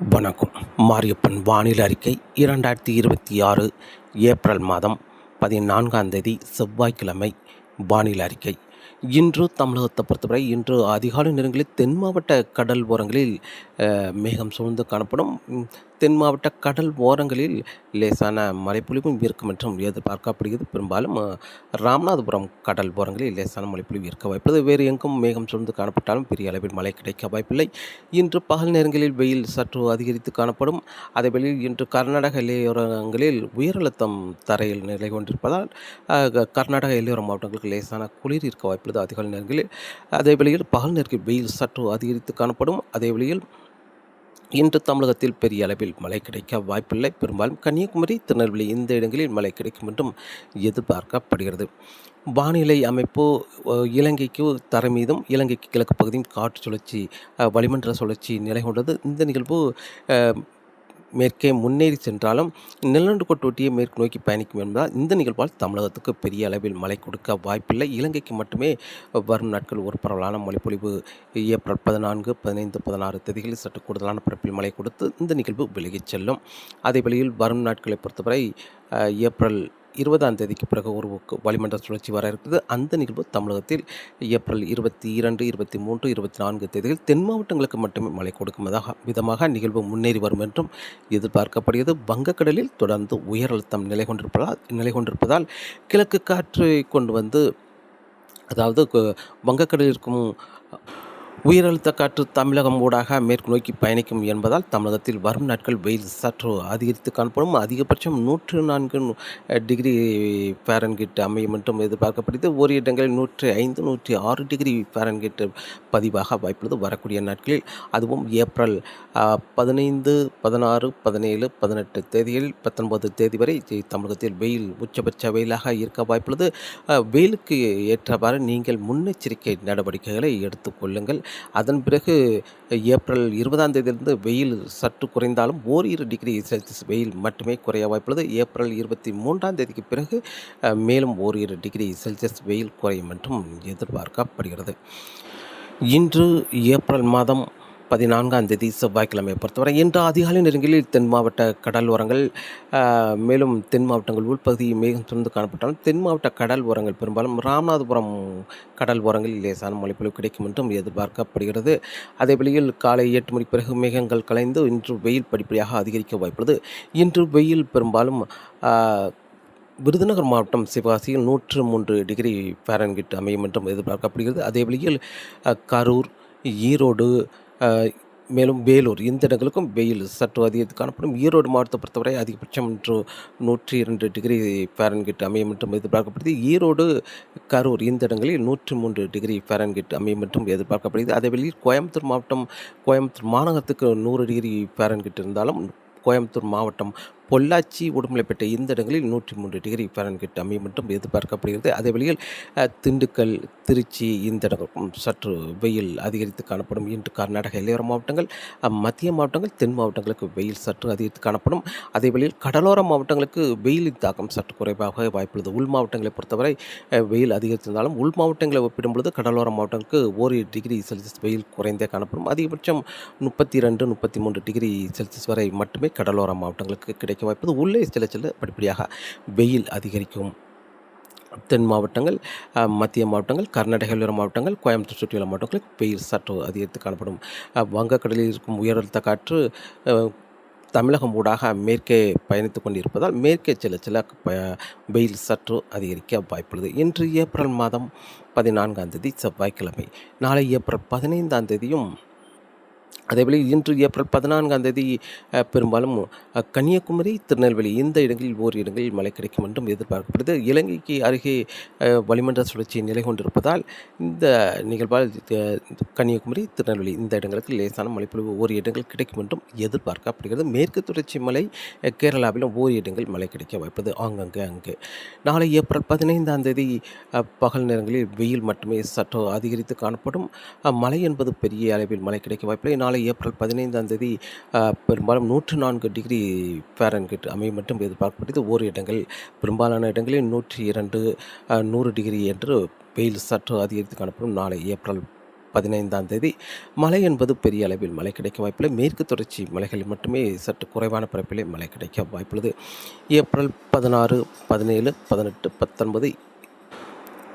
வணக்கம். மாரியப்பன் வானிலை அறிக்கை 2026 ஏப்ரல் மாதம் 14ஆம் தேதி செவ்வாய்க்கிழமை வானிலை அறிக்கை. இன்று தமிழகத்தை பொறுத்தவரை இன்று அதிகாலை நேரங்களில் தென் மாவட்ட கடல் ஓரங்களில் மேகம் சூழ்ந்து காணப்படும். தென் மாவட்ட கடல் ஓரங்களில் லேசான மழைப்பொழிவும் இருக்கும் என்றும் எதிர்பார்க்கப்படுகிறது. பெரும்பாலும் ராமநாதபுரம் கடல் ஓரங்களில் லேசான மழைப்பொழிவு இருக்க வாய்ப்புள்ளது. வேறு எங்கும் மேகம் சூழ்ந்து காணப்பட்டாலும் பெரிய அளவில் மழை கிடைக்க வாய்ப்பில்லை. இன்று பகல் நேரங்களில் வெயில் சற்று அதிகரித்து காணப்படும். அதேவேளையில் இன்று கர்நாடக எல்லையோரங்களில் உயரழுத்தம் தரையில் நிலை கொண்டிருப்பதால் கர்நாடக எல்லையோர மாவட்டங்களுக்கு லேசான குளிர் இருக்க வாய்ப்புள்ளது அதிகாலை நேரங்களில். அதேவேளையில் பகல் நேரத்தில் வெயில் சற்று அதிகரித்து காணப்படும். அதேவேளையில் இன்று தமிழகத்தில் பெரிய அளவில் மழை கிடைக்க வாய்ப்பில்லை. பெரும்பாலும் கன்னியாகுமரி, திருநெல்வேலி இந்த இடங்களில் மழை கிடைக்கும் என்றும் எதிர்பார்க்கப்படுகிறது. வானிலை அமைப்பு இலங்கைக்கு தரை மீதும் இலங்கைக்கு கிழக்கு பகுதியும் காற்று சுழற்சி வளிமண்டல சுழற்சி நிலை கொண்டது. இந்த நிகழ்வு மேற்கே முன்னேறி சென்றாலும் நிலநடுக்கோட்டு ஒட்டியே மேற்கு நோக்கி பயணிக்கும் என்பதால் இந்த நிகழ்வால் தமிழகத்துக்கு பெரிய அளவில் மழை கொடுக்க வாய்ப்பில்லை. இலங்கைக்கு மட்டுமே வரும் நாட்கள் ஒரு பரவலான மழைப்பொழிவு ஏப்ரல் 14, 15, 16 தேதிகளில் சற்று கூடுதலான பரப்பில் மழை கொடுத்து இந்த நிகழ்வு விலகிச் செல்லும். அதே வழியில் வரும் நாட்களை பொறுத்தவரை ஏப்ரல் 20ஆம் தேதிக்கு பிறகு ஒரு வளிமண்டல சுழற்சி வர இருக்குது. அந்த நிகழ்வு தமிழகத்தில் ஏப்ரல் 22, 23, 24 தேதியில் தென் மாவட்டங்களுக்கு மட்டுமே மழை கொடுக்கும் விதமாக நிகழ்வு முன்னேறி வரும் என்றும் எதிர்பார்க்கப்படுகிறது. வங்கக்கடலில் தொடர்ந்து உயர் அழுத்தம் நிலை கொண்டிருப்பதால் கிழக்கு காற்றை கொண்டு வந்து, அதாவது வங்கக்கடலில் இருக்கும் உயரழுத்த காற்று தமிழகம் ஊடாக மேற்கு நோக்கி பயணிக்கும் என்பதால் தமிழகத்தில் வரும் நாட்கள் வெயில் சற்று அதிகரித்து காணப்படும். அதிகபட்சம் 104 டிகிரி ஃபாரன்ஹீட் அமையும் என்றும் எதிர்பார்க்கப்படுகிறது. ஒரு இடங்களில் 105, 106 டிகிரி ஃபாரன்ஹீட் பதிவாக வாய்ப்புள்ளது வரக்கூடிய நாட்களில். அதுவும் ஏப்ரல் 15, 16, 17, 18 தேதிகளில் 19 தேதி வரை தமிழகத்தில் வெயில் உச்சபட்ச வெயிலாக இருக்க வாய்ப்புள்ளது. வெயிலுக்கு ஏற்றவாறு நீங்கள் முன்னெச்சரிக்கை நடவடிக்கைகளை எடுத்துக்கொள்ளுங்கள். அதன் பிறகு ஏப்ரல் 20ஆம் தேதியிலிருந்து வெயில் சற்று குறைந்தாலும் ஓரிரு டிகிரி செல்சியஸ் வெயில் மட்டுமே குறைய வாய்ப்புள்ளது. ஏப்ரல் 23ஆம் தேதிக்கு பிறகு மேலும் ஓரிரு டிகிரி செல்சியஸ் வெயில் குறையும் என்றும் எதிர்பார்க்கப்படுகிறது. இன்று ஏப்ரல் மாதம் 14ஆம் தேதி செவ்வாய்க்கிழமையை பொறுத்தவரை இன்று அதிகாலை நேரங்களில் தென் மாவட்ட கடல் ஓரங்கள் மேலும் தென் மாவட்டங்கள் உள்பகுதி மேகம் சூழ்ந்து காணப்பட்டாலும் தென் மாவட்ட கடல் ஓரங்கள் பெரும்பாலும் ராமநாதபுரம் கடல் ஓரங்களில் லேசான மழைப்பொழிவு கிடைக்கும் என்றும் எதிர்பார்க்கப்படுகிறது. அதே வேளையில் காலை 8 மணிக்கு பிறகு மேகங்கள் கலைந்து இன்று வெயில் படிப்படியாக அதிகரிக்க வாய்ப்புள்ளது. இன்று வெயில் பெரும்பாலும் விருதுநகர் மாவட்டம் சிவகாசியில் 103 டிகிரி ஃபாரன்ஹீட் அமையும் என்றும் எதிர்பார்க்கப்படுகிறது. அதே வேளையில் கரூர், ஈரோடு மேலும் வேலூர் இந்த இடங்களுக்கும் வெயில் சற்று அதிகரித்து காணப்படும். ஈரோடு மாவட்டத்தை பொறுத்தவரை அதிகபட்சம் இன்று 102 டிகிரி ஃபாரன்ஹீட் அமையும் என்றும் எதிர்பார்க்கப்படுகிறது. ஈரோடு, கரூர் இந்த இடங்களில் 103 டிகிரி ஃபாரன்ஹீட் அமையும் என்றும் எதிர்பார்க்கப்படுகிறது. அதேவேளையில் கோயம்புத்தூர் மாநகரத்துக்கு 100 டிகிரி ஃபாரன்ஹீட் இருந்தாலும் கோயம்புத்தூர் மாவட்டம், பொள்ளாச்சி, உடுமலைப்பேட்டை இந்த இடங்களில் 103 டிகிரி ஃபாரன்ஹீட் அமையும் என்றும் எதிர்பார்க்கப்படுகிறது. அதேவேளையில் திண்டுக்கல், திருச்சி இந்த இடங்களுக்கும் சற்று வெயில் அதிகரித்து காணப்படும். இன்று கர்நாடக எல்லையோர மாவட்டங்கள், மத்திய மாவட்டங்கள், தென் மாவட்டங்களுக்கு வெயில் சற்று அதிகரித்து காணப்படும். அதேவேளையில் கடலோர மாவட்டங்களுக்கு வெயிலின் தாக்கம் சற்று குறைவாக வாய்ப்புள்ளது. உள் மாவட்டங்களை பொறுத்தவரை வெயில் அதிகரித்திருந்தாலும் உள் மாவட்டங்களை ஒப்பிடும்பொழுது கடலோர மாவட்டங்களுக்கு ஓரிரு டிகிரி செல்சியஸ் வெயில் குறைந்தே காணப்படும். அதிகபட்சம் 32, 33 டிகிரி செல்சியஸ் வரை மட்டுமே கடலோர மாவட்டங்களுக்கு கிடைக்க வாய்ப்பது. உள்ளே சில படிப்படியாக வெயில் அதிகரிக்கும். தென் மாவட்டங்கள், மத்திய மாவட்டங்கள், கர்நாடக எல்லையோர மாவட்டங்கள், கோயம்புத்தூர் சுற்றியுள்ள மாவட்டங்களுக்கு வெயில் சற்று அதிகரித்து காணப்படும். வங்கக்கடலில் இருக்கும் உயரழுத்த காற்று தமிழகம் ஊடாக மேற்கே பயணித்து கொண்டிருப்பதால் மேற்கே சில வெயில் சற்று அதிகரிக்க வாய்ப்புள்ளது. இன்று ஏப்ரல் மாதம் 14ஆம் தேதி செவ்வாய்க்கிழமை. நாளை ஏப்ரல் 15ஆம் தேதியும் அதேபோல் இன்று ஏப்ரல் 14ஆம் தேதி பெரும்பாலும் கன்னியாகுமரி, திருநெல்வேலி இந்த இடங்களில் ஓரிரு இடங்களில் மழை கிடைக்கும் என்றும் எதிர்பார்க்கப்படுகிறது. இலங்கைக்கு அருகே வளிமண்டல சுழற்சி நிலை கொண்டிருப்பதால் இந்த நிகழ்வால் கன்னியாகுமரி, திருநெல்வேலி இந்த இடங்களுக்கு லேசான மழைப்பொழிவு ஓரிரு இடங்கள் கிடைக்கும் என்றும் எதிர்பார்க்கப்படுகிறது. மேற்கு தொடர்ச்சி மலை கேரளாவிலும் ஓரிரு இடங்கள் மழை கிடைக்க வாய்ப்பது அங்கே. நாளை ஏப்ரல் 15ஆம் தேதி பகல் நேரங்களில் வெயில் மட்டுமே சற்று அதிகரித்து காணப்படும். மழை என்பது பெரிய அளவில் மழை கிடைக்க வாய்ப்பில்லை. நாளை ஏப்ரல் 15ஆம் தேதி பெரும்பாலும் 104 டிகிரி ஃபாரன்ஹீட் அமையும் மட்டும் எதிர்பார்க்கப்படுகிறது. ஓரிரு இடங்கள் பெரும்பாலான இடங்களில் 102, 100 டிகிரி என்று வெயில் சற்று அதிகரித்து காணப்படும். நாளை ஏப்ரல் 15ஆம் தேதி மழை என்பது பெரிய அளவில் மழை கிடைக்க வாய்ப்பில்லை. மேற்கு தொடர்ச்சி மலைகளில் மட்டுமே சற்று குறைவான பரப்பிலே மழை கிடைக்க வாய்ப்புள்ளது. ஏப்ரல் 16, 17, 18, 19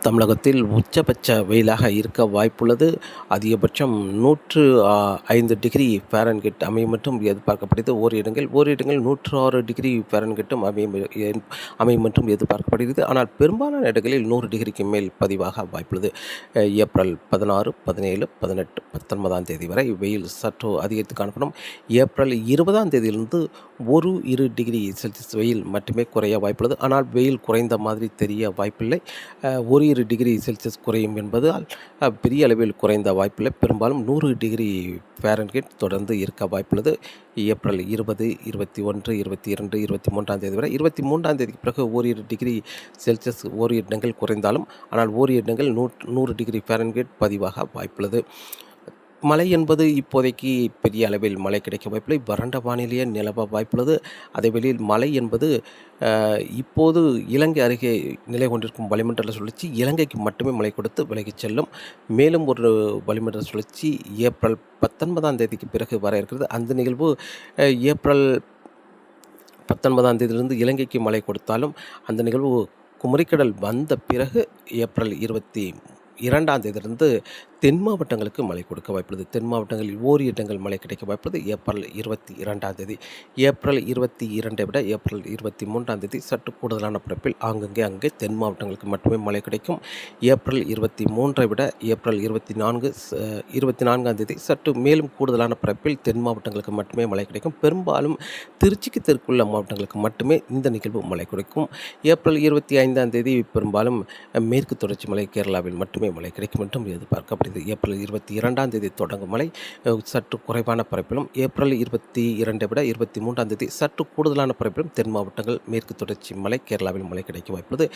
தமிழகத்தில் உச்சபட்ச வெயிலாக இருக்க வாய்ப்புள்ளது. அதிகபட்சம் 105 டிகிரி ஃபாரன்ஹீட் அமையும் என்றும் எதிர்பார்க்கப்படுகிறது. ஓரிடங்கள் 106 டிகிரி ஃபாரன்ஹீட்டும் அமையும் என்றும் எதிர்பார்க்கப்படுகிறது. ஆனால் பெரும்பாலான இடங்களில் 100 டிகிரிக்கு மேல் பதிவாக வாய்ப்புள்ளது. ஏப்ரல் 16, 17, 18, 19ஆம் தேதி வரை வெயில் சற்று அதிகரித்து காணப்படும். ஏப்ரல் 20ஆம் தேதியிலிருந்து 1-2 டிகிரி செல்சியஸ் வெயில் மட்டுமே குறைய வாய்ப்புள்ளது. ஆனால் வெயில் குறைந்த மாதிரி தெரிய வாய்ப்பில்லை. 1-2 டிகிரி செல்சியஸ் குறையும் என்பதால் பெரிய அளவில் குறைந்த வாய்ப்பில்லை. பெரும்பாலும் 100 டிகிரி ஃபாரன்ஹீட் தொடர்ந்து இருக்க வாய்ப்புள்ளது. ஏப்ரல் 20, 21, 22, 23ஆம் தேதி வரை 23ஆம் தேதிக்கு பிறகு 1-2 டிகிரி செல்சியஸ் ஓரிரு இடங்கள் குறைந்தாலும் ஆனால் ஓரிரு இடங்கள் 100 டிகிரி ஃபாரன்ஹீட் பதிவாக வாய்ப்புள்ளது. மழை என்பது இப்போதைக்கு பெரிய அளவில் மழை கிடைக்க வாய்ப்பில்லை. வறண்ட வானிலையே நிலவ வாய்ப்புள்ளது. அதேவேளையில் மழை என்பது இப்போது இலங்கை அருகே நிலை கொண்டிருக்கும் வளிமண்டல சுழற்சி இலங்கைக்கு மட்டுமே மழை கொடுத்து விலகிச் செல்லும். மேலும் ஒரு வளிமண்டல சுழற்சி ஏப்ரல் 19ஆம் தேதிக்கு பிறகு வர இருக்கிறது. அந்த நிகழ்வு ஏப்ரல் 19ஆம் தேதியிலிருந்து இலங்கைக்கு மழை கொடுத்தாலும் அந்த நிகழ்வு குமரிக்கடல் வந்த பிறகு ஏப்ரல் 22ஆம் தேதியிலிருந்து தென் மாவட்டங்களுக்கு மழை கொடுக்க வாய்ப்புள்ளது. தென் மாவட்டங்களில் ஓரிரு இடங்கள் மழை கிடைக்க வாய்ப்புள்ளது. ஏப்ரல் 22ஆம் தேதி. ஏப்ரல் 22ஐ விட ஏப்ரல் 23ஆம் தேதி சற்று கூடுதலான பரப்பில் அங்கே தென் மாவட்டங்களுக்கு மட்டுமே மழை கிடைக்கும். ஏப்ரல் 23ஐ விட ஏப்ரல் 24ஆம் தேதி சற்று மேலும் கூடுதலான பரப்பில் தென் மாவட்டங்களுக்கு மட்டுமே மழை கிடைக்கும். பெரும்பாலும் திருச்சிக்கு தெற்குள்ள மாவட்டங்களுக்கு மட்டுமே இந்த நிகழ்வு மழை கிடைக்கும். ஏப்ரல் 25ஆம் தேதி பெரும்பாலும் மேற்கு தொடர்ச்சி மலை கேரளாவில் மட்டுமே மழை கிடைக்கும் என்றும் எதிர்பார்க்கப்படுகிறது. ஏப்ரல் 22ஆம் தேதி தொடங்கும் மழை சற்று குறைவான பரப்பிலும் ஏப்ரல் 22ஐ விட 23ஆம் தேதி சற்று கூடுதலான பரப்பிலும் தென் மாவட்டங்கள் மேற்கு தொடர்ச்சி மலை கேரளாவில் மழை கிடைக்க வாய்ப்புள்ளது.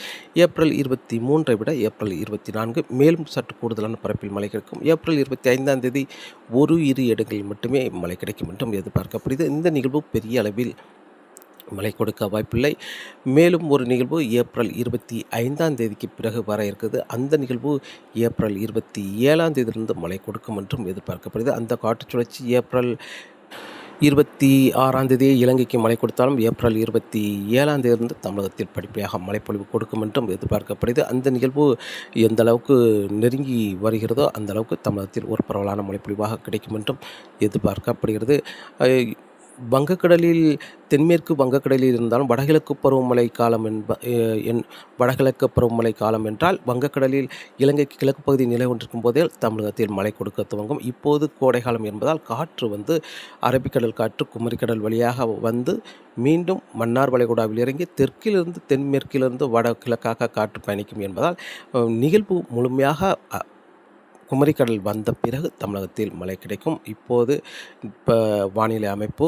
ஏப்ரல் 23ஐ விட ஏப்ரல் 24 மேலும் சற்று கூடுதலான பரப்பில் மழை கிடைக்கும். ஏப்ரல் 25ஆம் தேதி 1-2 இடங்களில் மட்டுமே மழை கிடைக்கும் என்றும் எதிர்பார்க்கப்படுகிறது. இந்த நிகழ்வு பெரிய அளவில் மழை கொடுக்க வாய்ப்பில்லை. மேலும் ஒரு நிகழ்வு ஏப்ரல் 25ஆம் தேதிக்கு பிறகு வர இருக்கிறது. அந்த நிகழ்வு ஏப்ரல் 27ஆம் தேதியிலிருந்து மழை கொடுக்கும் என்றும் எதிர்பார்க்கப்படுகிறது. அந்த காற்றுச் சுழற்சி ஏப்ரல் 26ஆம் தேதி இலங்கைக்கு மழை கொடுத்தாலும் ஏப்ரல் 27ஆம் தேதியிலிருந்து தமிழகத்தில் படிப்படியாக மழைப்பொழிவு கொடுக்கும் என்றும் எதிர்பார்க்கப்படுகிறது. அந்த நிகழ்வு எந்த அளவுக்கு நெருங்கி வருகிறதோ அந்த அளவுக்கு தமிழகத்தில் ஒரு பரவலான மழைப்பொழிவாக கிடைக்கும் என்றும் எதிர்பார்க்கப்படுகிறது. வங்கக்கடலில் தென்மேற்கு வங்கக்கடலில் இருந்தாலும் வடகிழக்கு பருவமழை காலம் வடகிழக்கு பருவமழை காலம் என்றால் வங்கக்கடலில் இலங்கைக்கு கிழக்கு பகுதி நிலை கொண்டிருக்கும் போதே தமிழகத்தில் மழை கொடுக்க துவங்கும். இப்போது கோடைக்காலம் என்பதால் காற்று அரபிக்கடல் காற்று குமரிக்கடல் வழியாக வந்து மீண்டும் மன்னார் வளைகுடாவில் இறங்கி தெற்கிலிருந்து தென்மேற்கிலிருந்து வடகிழக்காக காற்று பயணிக்கும் என்பதால் நிகழ்வு முழுமையாக குமரிக்கடல் வந்த பிறகு தமிழகத்தில் மழை கிடைக்கும். இப்போது வானிலை அமைப்பு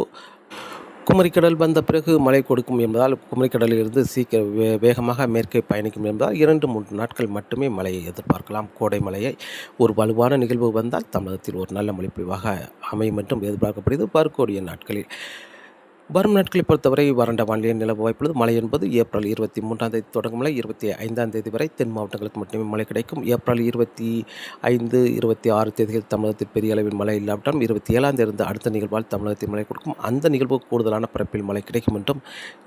குமரிக்கடல் வந்த பிறகு மழை கொடுக்கும் என்பதால் குமரிக்கடலிலிருந்து வேகமாக மேற்கே பயணிக்கும் என்பதால் 2-3 நாட்கள் மட்டுமே மழையை எதிர்பார்க்கலாம். கோடை மழையை ஒரு வலுவான நிகழ்வு வந்தால் தமிழகத்தில் ஒரு நல்ல மழைப்பொழிவாக அமையும் என்றும் எதிர்பார்க்கப்படுகிறது. வரக்கூடிய நாட்களில் வரும் நாட்களை பொறுத்தவரை வறண்ட வானிலை நிலவ வாய்ப்புள்ளது. மழை என்பது ஏப்ரல் 23ஆம் தேதி தொடங்கும் மழை 25ஆம் தேதி வரை தென் மாவட்டங்களுக்கு மட்டுமே மழை கிடைக்கும். ஏப்ரல் 25, 26 தேதிகள் தமிழகத்தில் பெரிய அளவில் மழை இல்லாவிட்டாலும் 27ஆம் தேதி அடுத்த நிகழ்வால் தமிழகத்தில் மழை கொடுக்கும். அந்த நிகழ்வு கூடுதலான பரப்பில் மழை கிடைக்கும் என்றும்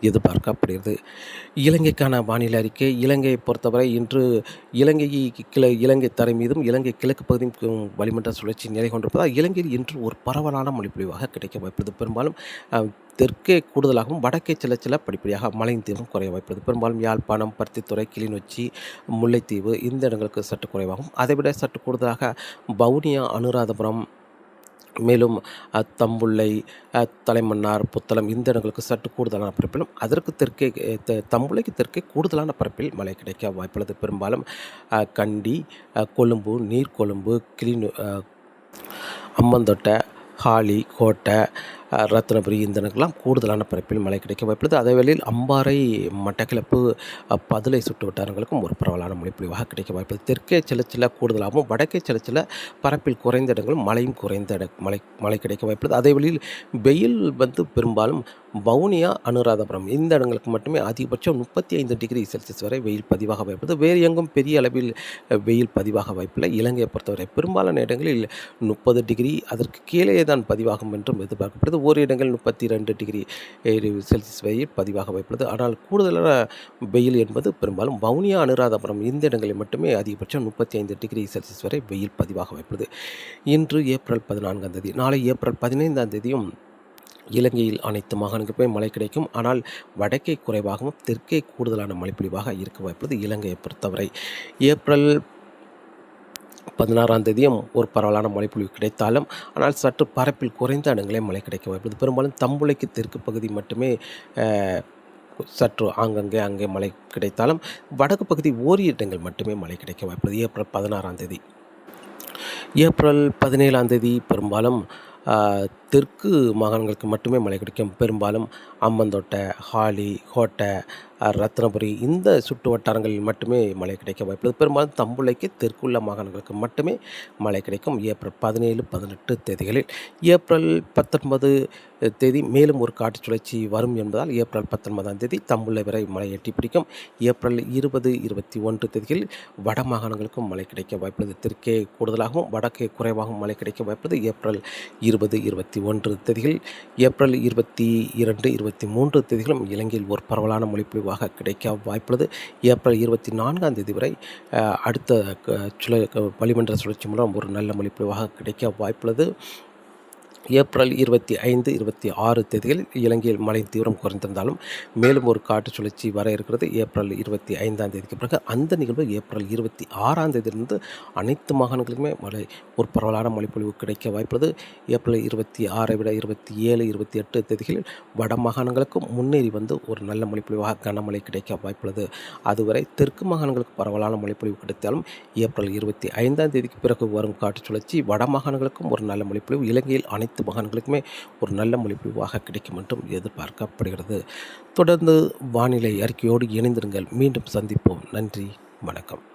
எதிர்பார்க்கப்படுகிறது. இலங்கைக்கான வானிலை அறிக்கை. இலங்கையை பொறுத்தவரை இன்று இலங்கை தரை மீதும் இலங்கை கிழக்கு பகுதியும் வளிமண்டல சுழற்சி நிலை கொண்டிருப்பதால் இலங்கையில் இன்று ஒரு பரவலான மழைப்பொழிவாக கிடைக்க வாய்ப்புள்ளது. பெரும்பாலும் தெற்கே கூடுதலாகவும் வடக்கே சில படிப்படியாக மழையின் தீவிரம் குறைய வாய்ப்புள்ளது. பெரும்பாலும் யாழ்ப்பாணம், பருத்தித்துறை, கிளிநொச்சி, முல்லைத்தீவு இந்த இடங்களுக்கு சற்று குறைவாகும். அதைவிட சற்று கூடுதலாக வவுனியா, அனுராதபுரம், மேலும் தம்புள்ளை, தலைமன்னார், புத்தளம் இந்த இடங்களுக்கு சற்று கூடுதலான பரப்பிலும் அதற்கு தெற்கே தம்புள்ளைக்கு தெற்கே கூடுதலான பரப்பில் மழை கிடைக்க வாய்ப்புள்ளது. பெரும்பாலும் கண்டி, கொழும்பு, நீர்கொழும்பு, அம்பந்தோட்டை, ஹாலி, கோட்டை, ரத்னபுரி இந்த இடங்களுக்கெல்லாம் கூடுதலான பரப்பில் மழை கிடைக்க வாய்ப்புள்ளது. அதே வேளையில் அம்பாறை, மட்டக்களப்பு, பதுளை சுற்று வட்டாரங்களுக்கும் ஒரு பரவலான மழைப்பொழிவாக கிடைக்க வாய்ப்புள்ளது. தெற்கே சில கூடுதலாகவும் வடக்கே சில பரப்பில் குறைந்த இடங்களும் மழையும் குறைந்த மழை கிடைக்க வாய்ப்புள்ளது. அதே வேளையில் வெயில் பெரும்பாலும் வவுனியா, அனுராதபுரம் இந்த இடங்களுக்கு மட்டுமே அதிகபட்சம் 35 டிகிரி செல்சியஸ் வரை வெயில் பதிவாக வாய்ப்புள்ளது. வேறு எங்கும் பெரிய அளவில் வெயில் பதிவாக வாய்ப்பில்லை. இலங்கையை பொறுத்தவரை பெரும்பாலான இடங்களில் 30 டிகிரி அதற்கு கீழே தான் பதிவாகும் என்றும் எதிர்பார்க்கப்படுது. ஓரிரு இடங்கள் 32 டிகிரி செல்சியஸ் வெயில் பதிவாக வாய்ப்புள்ளது. ஆனால் கூடுதலான வெயில் என்பது பெரும்பாலும் வவுனியா, அனுராதபுரம் இந்த இடங்களில் மட்டுமே அதிகபட்சம் 35 டிகிரி செல்சியஸ் வரை வெயில் பதிவாக வாய்ப்புள்ளது. இன்று ஏப்ரல் 14ஆம் தேதி, நாளை ஏப்ரல் 15ஆம் தேதியும் இலங்கையில் அனைத்து மாகாணங்களுக்குமே மழை கிடைக்கும். ஆனால் வடக்கே குறைவாகவும் தெற்கே கூடுதலான மழைப்பொழிவாக இருக்க வாய்ப்புள்ளது. இலங்கையை பொறுத்தவரை ஏப்ரல் 16ஆம் தேதியும் ஒரு பரவலான மழைப்பொழிவு கிடைத்தாலும் ஆனால் சற்று பரப்பில் குறைந்த இடங்களே மழை கிடைக்க வாய்ப்புள்ளது. பெரும்பாலும் தம்புளைக்கு தெற்கு பகுதி மட்டுமே சற்று அங்கே மழை கிடைத்தாலும் வடக்கு பகுதி ஓரிரு இடங்கள் மட்டுமே மழை கிடைக்க வாய்ப்புள்ளது. ஏப்ரல் 16ஆம் தேதி. ஏப்ரல் 17ஆம் தேதி பெரும்பாலும் தெற்கு மாகாணங்களுக்கு மட்டுமே மழை கிடைக்கும். பெரும்பாலும் அம்மந்தோட்டை, ஹாலி, கோட்டை, ரத்னபுரி இந்த சுற்று வட்டாரங்களில் மட்டுமே மழை கிடைக்க வாய்ப்புள்ளது. பெரும்பாலும் தம்புளைக்கு தெற்குள்ள மாகாணங்களுக்கு மட்டுமே மழை கிடைக்கும். ஏப்ரல் 17, 18 தேதிகளில். ஏப்ரல் 19 தேதி மேலும் ஒரு காற்று சுழற்சி வரும் என்பதால் ஏப்ரல் 19ஆம் தேதி தம்புள்ளை வரை மழை எட்டி பிடிக்கும். ஏப்ரல் 20, 21 தேதிகளில் வட மாகாணங்களுக்கும் மழை கிடைக்க வாய்ப்புள்ளது. தெற்கே கூடுதலாகவும் வடக்கே குறைவாகவும் மழை கிடைக்க வாய்ப்புள்ளது. ஏப்ரல் 20, 21 தேதிகளில். ஏப்ரல் 22, 23 தேதிகளும் இலங்கையில் ஒரு பரவலான மழைப்பொழிவாக கிடைக்க வாய்ப்புள்ளது. ஏப்ரல் 24ஆம் தேதி வரை அடுத்த வளிமண்டல சுழற்சி மூலம் ஒரு நல்ல மழைப்பொழிவாக கிடைக்க வாய்ப்புள்ளது. ஏப்ரல் 25, 26 தேதிகளில் இலங்கையில் மழை தீவிரம் குறைந்திருந்தாலும் மேலும் ஒரு காற்று சுழற்சி வர இருக்கிறது. ஏப்ரல் 25ஆம் தேதிக்கு பிறகு அந்த நிகழ்வு ஏப்ரல் 26ஆம் தேதியிலிருந்து அனைத்து மாகாணங்களுக்குமே ஒரு பரவலான மழைப்பொழிவு கிடைக்க வாய்ப்புள்ளது. ஏப்ரல் 26ஐ விட 27, 28 தேதிகளில் வட மாகாணங்களுக்கும் முன்னேறி ஒரு நல்ல மழைப்பொழிவாக கனமழை கிடைக்க வாய்ப்புள்ளது. அதுவரை தெற்கு மாகாணங்களுக்கு பரவலான மழைப்பொழிவு கிடைத்தாலும் ஏப்ரல் 25ஆம் தேதிக்கு பிறகு வரும் காற்று சுழற்சி வட மாகாணங்களுக்கும் ஒரு நல்ல மழைப்பொழிவு, இலங்கையில் அனைத்து மாகாணங்களுக்குமே ஒரு நல்ல மழைப்பொழிவாக கிடைக்கும் என்றும் எதிர்பார்க்கப்படுகிறது. தொடர்ந்து வானிலை அறிக்கையோடு இணைந்திருங்கள். மீண்டும் சந்திப்போம். நன்றி, வணக்கம்.